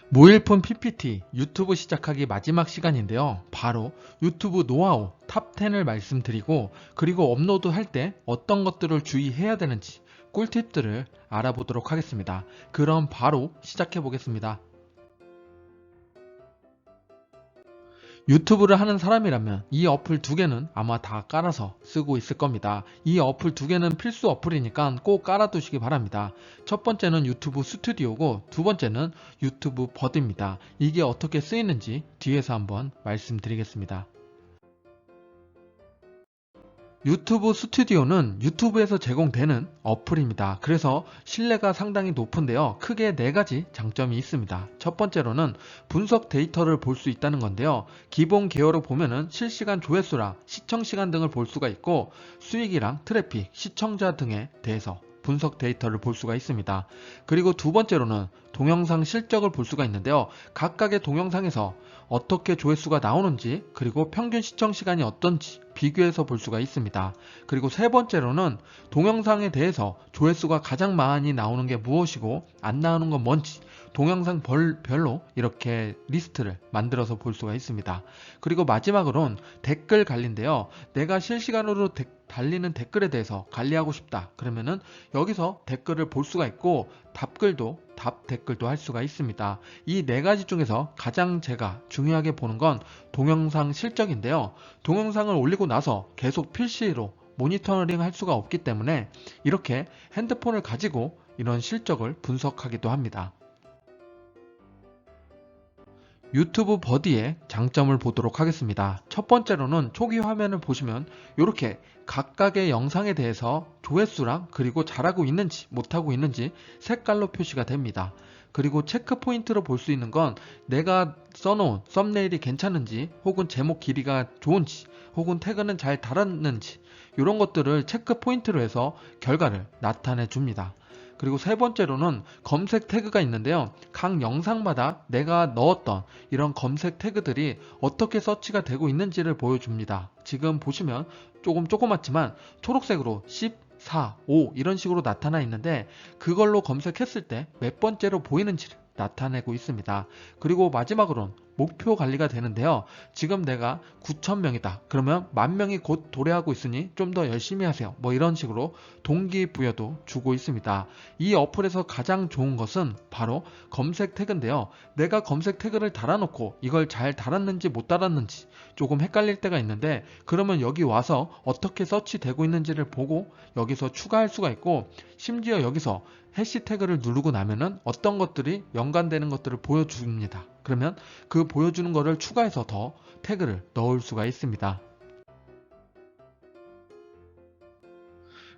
모일폰 PPT 유튜브 시작하기 마지막 시간인데요. 바로 유튜브 노하우 탑10을 말씀드리고 그리고 업로드 할 때 어떤 것들을 주의해야 되는지 꿀팁들을 알아보도록 하겠습니다. 그럼 바로 시작해 보겠습니다. 유튜브를 하는 사람이라면 이 어플 두 개는 아마 다 깔아서 쓰고 있을 겁니다. 이 어플 두 개는 필수 어플이니까 꼭 깔아두시기 바랍니다. 첫 번째는 유튜브 스튜디오고 두 번째는 유튜브 버드입니다. 이게 어떻게 쓰이는지 뒤에서 한번 말씀드리겠습니다. 유튜브 스튜디오는 유튜브에서 제공되는 어플입니다. 그래서 신뢰가 상당히 높은데요. 크게 네 가지 장점이 있습니다. 첫 번째로는 분석 데이터를 볼 수 있다는 건데요. 기본 개요로 보면은 실시간 조회수랑 시청시간 등을 볼 수가 있고 수익이랑 트래픽, 시청자 등에 대해서 분석 데이터를 볼 수가 있습니다. 그리고 두 번째로는 동영상 실적을 볼 수가 있는데요. 각각의 동영상에서 어떻게 조회수가 나오는지 그리고 평균 시청 시간이 어떤지 비교해서 볼 수가 있습니다. 그리고 세 번째로는 동영상에 대해서 조회수가 가장 많이 나오는 게 무엇이고 안 나오는 건 뭔지 동영상 별로 이렇게 리스트를 만들어서 볼 수가 있습니다. 그리고 마지막으로는 댓글 관리인데요. 내가 실시간으로 달리는 댓글에 대해서 관리하고 싶다. 그러면은 여기서 댓글을 볼 수가 있고 답 댓글도 할 수가 있습니다. 이 네 가지 중에서 가장 제가 중요하게 보는 건 동영상 실적인데요. 동영상을 올리고 나서 계속 필시로 모니터링 할 수가 없기 때문에 이렇게 핸드폰을 가지고 이런 실적을 분석하기도 합니다. 유튜브 버디의 장점을 보도록 하겠습니다. 첫 번째로는 초기 화면을 보시면 이렇게 각각의 영상에 대해서 조회수랑 그리고 잘하고 있는지 못하고 있는지 색깔로 표시가 됩니다. 그리고 체크 포인트로 볼 수 있는 건 내가 써놓은 썸네일이 괜찮은지 혹은 제목 길이가 좋은지 혹은 태그는 잘 달았는지 이런 것들을 체크 포인트로 해서 결과를 나타내 줍니다. 그리고 세 번째로는 검색 태그가 있는데요. 각 영상마다 내가 넣었던 이런 검색 태그들이 어떻게 서치가 되고 있는지를 보여줍니다. 지금 보시면 조그맣지만 초록색으로 10, 4, 5 이런 식으로 나타나 있는데 그걸로 검색했을 때 몇 번째로 보이는지를 나타내고 있습니다. 그리고 마지막으로는 목표 관리가 되는데요. 지금 내가 9,000명이다. 그러면 10,000명이 곧 도래하고 있으니 좀 더 열심히 하세요. 뭐 이런 식으로 동기부여도 주고 있습니다. 이 어플에서 가장 좋은 것은 바로 검색 태그인데요. 내가 검색 태그를 달아놓고 이걸 잘 달았는지 못 달았는지 조금 헷갈릴 때가 있는데 그러면 여기 와서 어떻게 서치되고 있는지를 보고 여기서 추가할 수가 있고 심지어 여기서 해시태그를 누르고 나면은 어떤 것들이 연관되는 것들을 보여줍니다. 그러면 그 보여주는 거를 추가해서 더 태그를 넣을 수가 있습니다.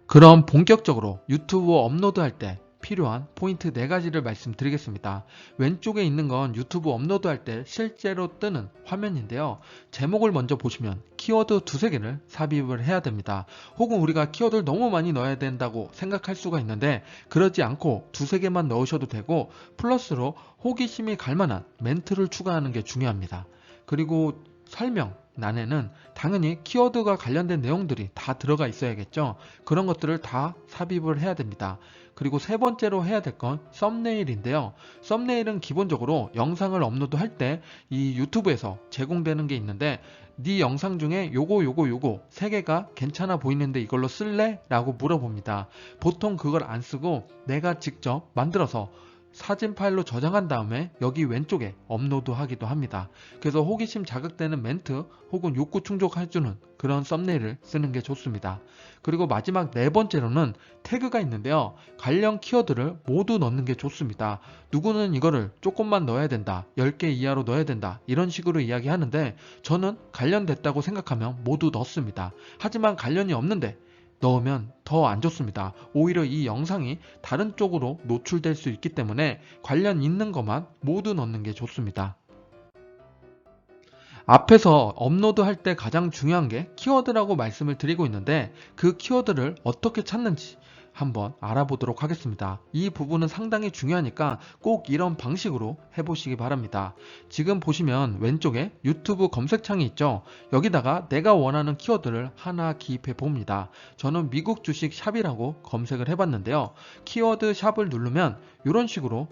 그럼 본격적으로 유튜브 업로드할 때 필요한 포인트 4가지를 말씀드리겠습니다. 왼쪽에 있는 건 유튜브 업로드할 때 실제로 뜨는 화면인데요. 제목을 먼저 보시면 키워드 2-3개를 삽입을 해야 됩니다. 혹은 우리가 키워드를 너무 많이 넣어야 된다고 생각할 수가 있는데 그러지 않고 2-3개만 넣으셔도 되고 플러스로 호기심이 갈 만한 멘트를 추가하는 게 중요합니다. 그리고 설명란에는 당연히 키워드가 관련된 내용들이 다 들어가 있어야겠죠. 그런 것들을 다 삽입을 해야 됩니다. 그리고 세 번째로 해야 될 건 썸네일인데요. 썸네일은 기본적으로 영상을 업로드할 때 이 유튜브에서 제공되는 게 있는데 네 영상 중에 요거 3개가 괜찮아 보이는데 이걸로 쓸래? 라고 물어봅니다. 보통 그걸 안 쓰고 내가 직접 만들어서 사진 파일로 저장한 다음에 여기 왼쪽에 업로드 하기도 합니다. 그래서 호기심 자극되는 멘트 혹은 욕구 충족해주는 그런 썸네일을 쓰는 게 좋습니다. 그리고 마지막 4번째로는 태그가 있는데요. 관련 키워드를 모두 넣는 게 좋습니다. 누구는 이거를 조금만 넣어야 된다, 10개 이하로 넣어야 된다 이런 식으로 이야기하는데 저는 관련됐다고 생각하면 모두 넣습니다. 하지만 관련이 없는데 넣으면 더 안 좋습니다. 오히려 이 영상이 다른 쪽으로 노출될 수 있기 때문에 관련 있는 것만 모두 넣는 게 좋습니다. 앞에서 업로드할 때 가장 중요한 게 키워드라고 말씀을 드리고 있는데 그 키워드를 어떻게 찾는지 한번 알아보도록 하겠습니다. 이 부분은 상당히 중요하니까 꼭 이런 방식으로 해보시기 바랍니다. 지금 보시면 왼쪽에 유튜브 검색창이 있죠. 여기다가 내가 원하는 키워드를 하나 기입해 봅니다. 저는 미국 주식 샵이라고 검색을 해봤는데요. 키워드 샵을 누르면 이런 식으로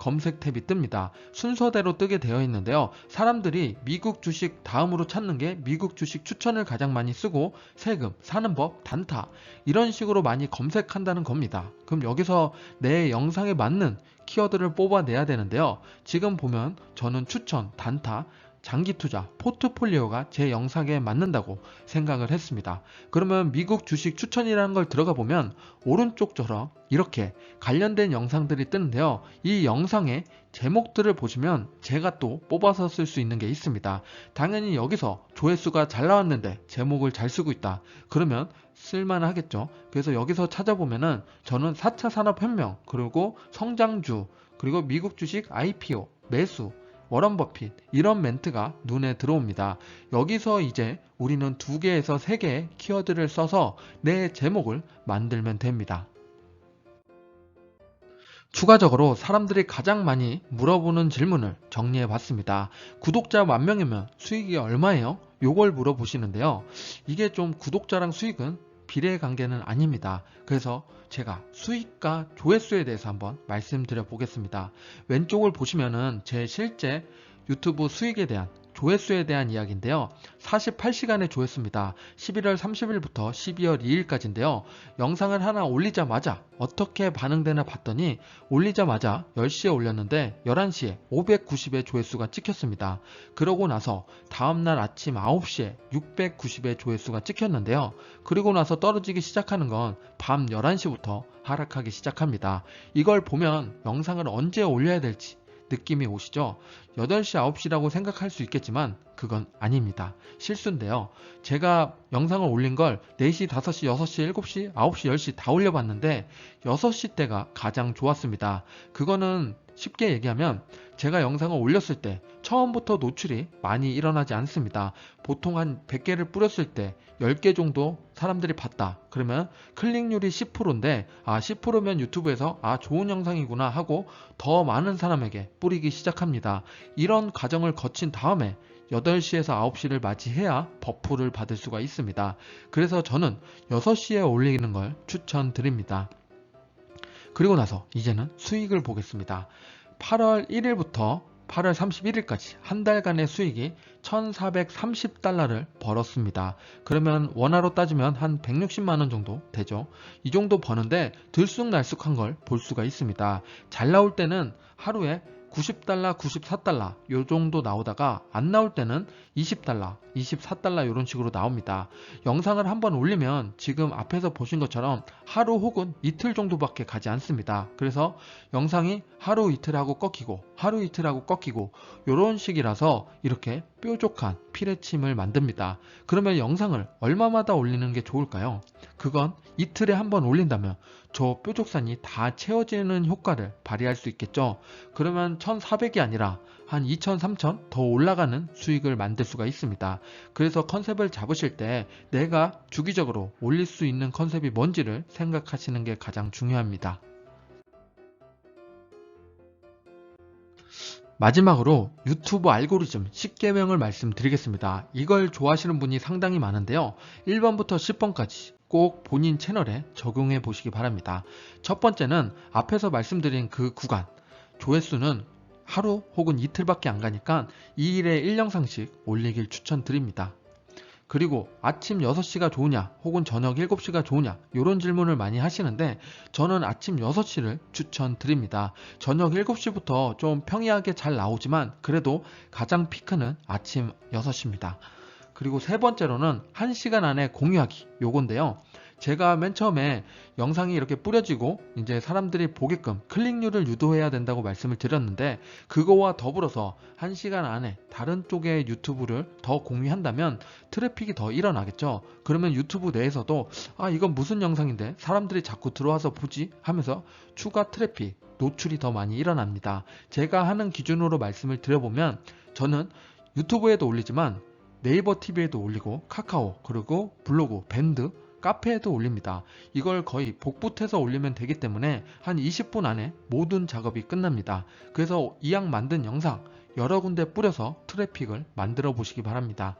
검색 탭이 뜹니다. 순서대로 뜨게 되어 있는데요. 사람들이 미국 주식 다음으로 찾는 게 미국 주식 추천을 가장 많이 쓰고 세금, 사는 법, 단타 이런 식으로 많이 검색한다는 겁니다. 그럼 여기서 내 영상에 맞는 키워드를 뽑아내야 되는데요. 지금 보면 저는 추천, 단타, 장기 투자, 포트폴리오가 제 영상에 맞는다고 생각을 했습니다. 그러면 미국 주식 추천이라는 걸 들어가 보면 오른쪽처럼 이렇게 관련된 영상들이 뜨는데요. 이 영상의 제목들을 보시면 제가 또 뽑아서 쓸 수 있는 게 있습니다. 당연히 여기서 조회수가 잘 나왔는데 제목을 잘 쓰고 있다. 그러면 쓸만하겠죠. 그래서 여기서 찾아보면은 저는 4차 산업혁명, 그리고 성장주, 그리고 미국 주식 IPO, 매수, 워런 버핏 이런 멘트가 눈에 들어옵니다. 여기서 이제 우리는 2개에서 3개의 키워드를 써서 내 제목을 만들면 됩니다. 추가적으로 사람들이 가장 많이 물어보는 질문을 정리해 봤습니다. 구독자 10,000명이면 수익이 얼마예요? 요걸 물어보시는데요. 이게 좀 구독자랑 수익은 비례관계는 아닙니다. 그래서 제가 수익과 조회수에 대해서 한번 말씀드려 보겠습니다. 왼쪽을 보시면은 제 실제 유튜브 수익에 대한 조회수에 대한 이야기인데요. 48시간의 조회수입니다. 11월 30일부터 12월 2일까지인데요. 영상을 하나 올리자마자 어떻게 반응되나 봤더니 올리자마자 10시에 올렸는데 11시에 590의 조회수가 찍혔습니다. 그러고 나서 다음날 아침 9시에 690의 조회수가 찍혔는데요. 그리고 나서 떨어지기 시작하는 건 밤 11시부터 하락하기 시작합니다. 이걸 보면 영상을 언제 올려야 될지 느낌이 오시죠? 8시, 9시라고 생각할 수 있겠지만 그건 아닙니다. 실수인데요. 제가 영상을 올린 걸 4시, 5시, 6시, 7시, 9시, 10시 다 올려봤는데 6시 때가 가장 좋았습니다. 그거는 쉽게 얘기하면 제가 영상을 올렸을 때 처음부터 노출이 많이 일어나지 않습니다. 보통 한 100개를 뿌렸을 때 10개 정도 사람들이 봤다. 그러면 클릭률이 10%인데 10%면 유튜브에서 좋은 영상이구나 하고 더 많은 사람에게 뿌리기 시작합니다. 이런 과정을 거친 다음에 8시에서 9시를 맞이해야 버프를 받을 수가 있습니다. 그래서 저는 6시에 올리는 걸 추천드립니다. 그리고 나서 이제는 수익을 보겠습니다. 8월 1일부터 8월 31일까지 한 달간의 수익이 1,430달러를 벌었습니다. 그러면 원화로 따지면 한 160만원 정도 되죠. 이 정도 버는데 들쑥날쑥한 걸 볼 수가 있습니다. 잘 나올 때는 하루에 90달러, 94달러 요 정도 나오다가 안 나올 때는 20달러, 24달러 이런 식으로 나옵니다. 영상을 한번 올리면 지금 앞에서 보신 것처럼 하루 혹은 이틀 정도밖에 가지 않습니다. 그래서 영상이 하루 이틀 하고 꺾이고 하루 이틀 하고 꺾이고 이런 식이라서 이렇게 뾰족한 피레침을 만듭니다. 그러면 영상을 얼마마다 올리는 게 좋을까요? 그건 이틀에 한 번 올린다면 저 뾰족선이 다 채워지는 효과를 발휘할 수 있겠죠. 그러면 1,400이 아니라 한 2,000, 3,000 더 올라가는 수익을 만들 수가 있습니다. 그래서 컨셉을 잡으실 때 내가 주기적으로 올릴 수 있는 컨셉이 뭔지를 생각하시는 게 가장 중요합니다. 마지막으로 유튜브 알고리즘 10개명을 말씀드리겠습니다. 이걸 좋아하시는 분이 상당히 많은데요. 1번부터 10번까지 꼭 본인 채널에 적용해 보시기 바랍니다. 첫 번째는 앞에서 말씀드린 그 구간, 조회수는 하루 혹은 이틀밖에 안 가니까 2일에 1영상씩 올리길 추천드립니다. 그리고 아침 6시가 좋으냐 혹은 저녁 7시가 좋으냐 이런 질문을 많이 하시는데 저는 아침 6시를 추천드립니다. 저녁 7시부터 좀 평이하게 잘 나오지만 그래도 가장 피크는 아침 6시입니다. 그리고 세 번째로는 1시간 안에 공유하기 요건데요. 제가 맨 처음에 영상이 이렇게 뿌려지고 이제 사람들이 보게끔 클릭률을 유도해야 된다고 말씀을 드렸는데 그거와 더불어서 1시간 안에 다른 쪽의 유튜브를 더 공유한다면 트래픽이 더 일어나겠죠. 그러면 유튜브 내에서도 이건 무슨 영상인데 사람들이 자꾸 들어와서 보지 하면서 추가 트래픽, 노출이 더 많이 일어납니다. 제가 하는 기준으로 말씀을 드려보면 저는 유튜브에도 올리지만 네이버 TV에도 올리고 카카오 그리고 블로그, 밴드, 카페에도 올립니다. 이걸 거의 복붙해서 올리면 되기 때문에 한 20분 안에 모든 작업이 끝납니다. 그래서 이왕 만든 영상 여러 군데 뿌려서 트래픽을 만들어 보시기 바랍니다.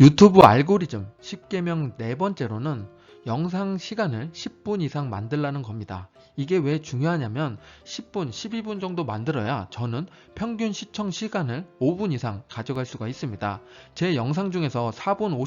유튜브 알고리즘 10개명 네 번째로는 영상 시간을 10분 이상 만들라는 겁니다. 이게 왜 중요하냐면 10분, 12분 정도 만들어야 저는 평균 시청 시간을 5분 이상 가져갈 수가 있습니다. 제 영상 중에서 4분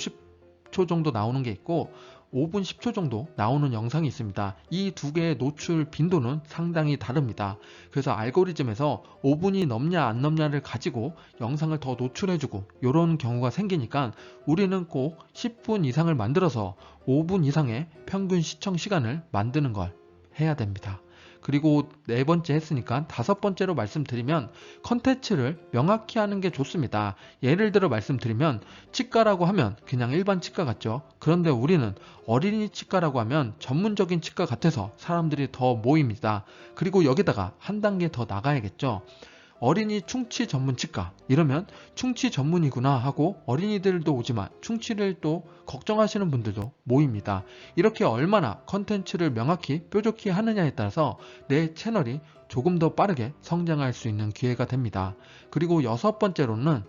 50초 정도 나오는 게 있고 5분 10초 정도 나오는 영상이 있습니다. 이 두 개의 노출 빈도는 상당히 다릅니다. 그래서 알고리즘에서 5분이 넘냐 안 넘냐를 가지고 영상을 더 노출해주고 이런 경우가 생기니까 우리는 꼭 10분 이상을 만들어서 5분 이상의 평균 시청 시간을 만드는 걸 해야 됩니다. 그리고 네 번째 했으니까 다섯 번째로 말씀드리면 컨텐츠를 명확히 하는 게 좋습니다. 예를 들어 말씀드리면 치과라고 하면 그냥 일반 치과 같죠. 그런데 우리는 어린이 치과라고 하면 전문적인 치과 같아서 사람들이 더 모입니다. 그리고 여기다가 한 단계 더 나가야겠죠. 어린이 충치 전문 치과 이러면 충치 전문이구나 하고 어린이들도 오지만 충치를 또 걱정하시는 분들도 모입니다. 이렇게 얼마나 컨텐츠를 명확히 뾰족히 하느냐에 따라서 내 채널이 조금 더 빠르게 성장할 수 있는 기회가 됩니다. 그리고 여섯 번째로는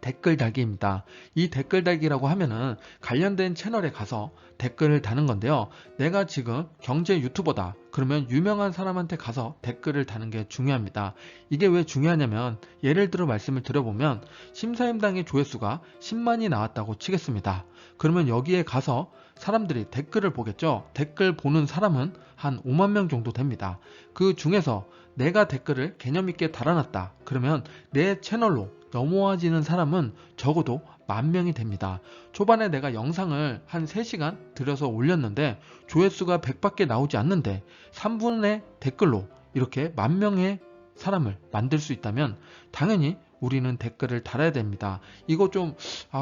댓글 달기입니다. 이 댓글 달기라고 하면은 관련된 채널에 가서 댓글을 다는 건데요. 내가 지금 경제 유튜버다. 그러면 유명한 사람한테 가서 댓글을 다는 게 중요합니다. 이게 왜 중요하냐면 예를 들어 말씀을 드려보면 심사임당의 조회수가 10만이 나왔다고 치겠습니다. 그러면 여기에 가서 사람들이 댓글을 보겠죠. 댓글 보는 사람은 한 5만 명 정도 됩니다. 그 중에서 내가 댓글을 개념 있게 달아놨다. 그러면 내 채널로 넘어와지는 사람은 적어도 10,000명이 됩니다. 초반에 내가 영상을 한 3시간 들여서 올렸는데 조회수가 100밖에 나오지 않는데 3분의 댓글로 이렇게 10,000명의 사람을 만들 수 있다면 당연히 우리는 댓글을 달아야 됩니다. 이거 좀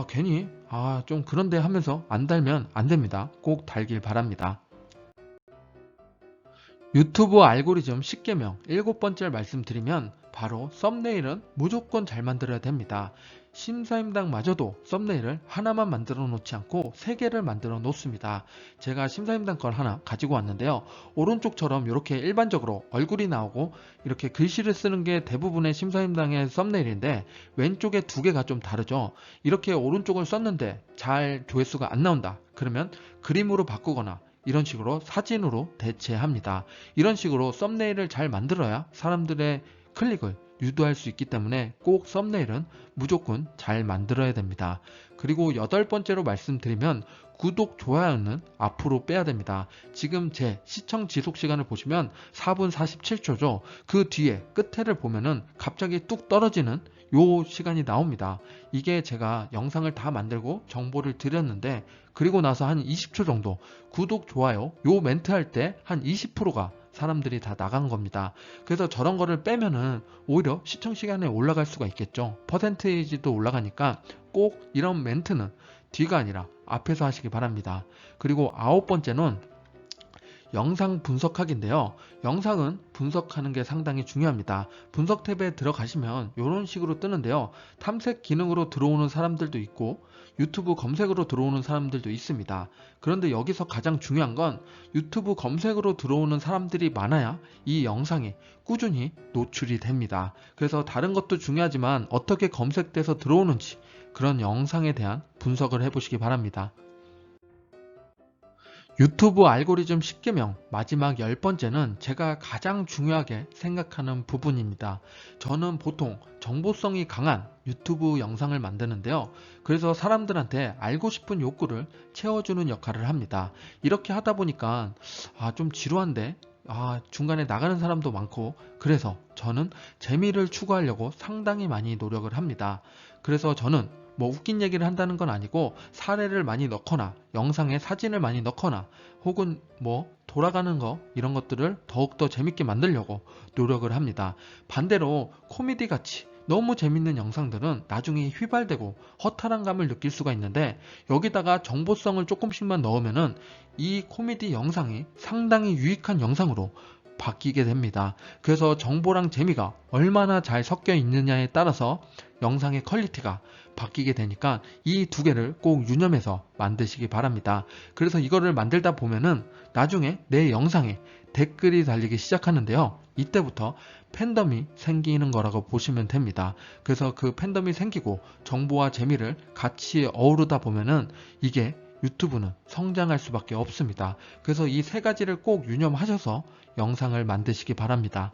괜히 좀 그런데 하면서 안 달면 안 됩니다. 꼭 달길 바랍니다. 유튜브 알고리즘 10계명 7번째 말씀드리면 바로 썸네일은 무조건 잘 만들어야 됩니다. 심사임당마저도 썸네일을 하나만 만들어 놓지 않고 3개를 만들어 놓습니다. 제가 심사임당 걸 하나 가지고 왔는데요. 오른쪽처럼 이렇게 일반적으로 얼굴이 나오고 이렇게 글씨를 쓰는 게 대부분의 심사임당의 썸네일인데 왼쪽에 2개가 좀 다르죠. 이렇게 오른쪽을 썼는데 잘 조회수가 안 나온다. 그러면 그림으로 바꾸거나 이런 식으로 사진으로 대체합니다. 이런 식으로 썸네일을 잘 만들어야 사람들의 클릭을 유도할 수 있기 때문에 꼭 썸네일은 무조건 잘 만들어야 됩니다. 그리고 8번째로 말씀드리면 구독, 좋아요는 앞으로 빼야 됩니다. 지금 제 시청 지속 시간을 보시면 4분 47초죠. 그 뒤에 끝에를 보면은 갑자기 뚝 떨어지는 요 시간이 나옵니다. 이게 제가 영상을 다 만들고 정보를 드렸는데 그리고 나서 한 20초 정도 구독, 좋아요 요 멘트 할 때 한 20%가 사람들이 다 나간 겁니다. 그래서 저런 거를 빼면은 오히려 시청 시간에 올라갈 수가 있겠죠. 퍼센테이지도 올라가니까 꼭 이런 멘트는 뒤가 아니라 앞에서 하시기 바랍니다. 그리고 9번째는 영상 분석하기인데요. 영상은 분석하는 게 상당히 중요합니다. 분석 탭에 들어가시면 이런 식으로 뜨는데요. 탐색 기능으로 들어오는 사람들도 있고 유튜브 검색으로 들어오는 사람들도 있습니다. 그런데 여기서 가장 중요한 건 유튜브 검색으로 들어오는 사람들이 많아야 이 영상이 꾸준히 노출이 됩니다. 그래서 다른 것도 중요하지만 어떻게 검색돼서 들어오는지 그런 영상에 대한 분석을 해보시기 바랍니다. 유튜브 알고리즘 10계명 마지막 10번째는 제가 가장 중요하게 생각하는 부분입니다. 저는 보통 정보성이 강한 유튜브 영상을 만드는데요. 그래서 사람들한테 알고 싶은 욕구를 채워주는 역할을 합니다. 이렇게 하다 보니까 좀 지루한데 중간에 나가는 사람도 많고 그래서 저는 재미를 추구하려고 상당히 많이 노력을 합니다. 그래서 저는 웃긴 얘기를 한다는 건 아니고 사례를 많이 넣거나 영상에 사진을 많이 넣거나 혹은 돌아가는 거 이런 것들을 더욱더 재밌게 만들려고 노력을 합니다. 반대로 코미디 같이 너무 재밌는 영상들은 나중에 휘발되고 허탈한 감을 느낄 수가 있는데 여기다가 정보성을 조금씩만 넣으면은 이 코미디 영상이 상당히 유익한 영상으로 바뀌게 됩니다. 그래서 정보랑 재미가 얼마나 잘 섞여 있느냐에 따라서 영상의 퀄리티가 바뀌게 되니까 이 2개를 꼭 유념해서 만드시기 바랍니다. 그래서 이거를 만들다 보면은 나중에 내 영상에 댓글이 달리기 시작하는데요. 이때부터 팬덤이 생기는 거라고 보시면 됩니다. 그래서 그 팬덤이 생기고 정보와 재미를 같이 어우르다 보면은 이게 유튜브는 성장할 수밖에 없습니다. 그래서 이 세 가지를 꼭 유념하셔서 영상을 만드시기 바랍니다.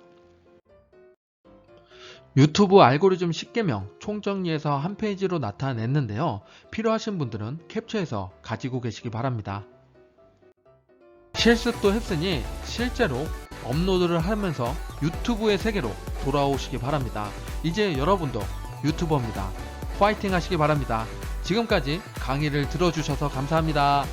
유튜브 알고리즘 10개명 총정리해서 한 페이지로 나타냈는데요. 필요하신 분들은 캡처해서 가지고 계시기 바랍니다. 실습도 했으니 실제로 업로드를 하면서 유튜브의 세계로 돌아오시기 바랍니다. 이제 여러분도 유튜버입니다. 파이팅 하시기 바랍니다. 지금까지 강의를 들어주셔서 감사합니다.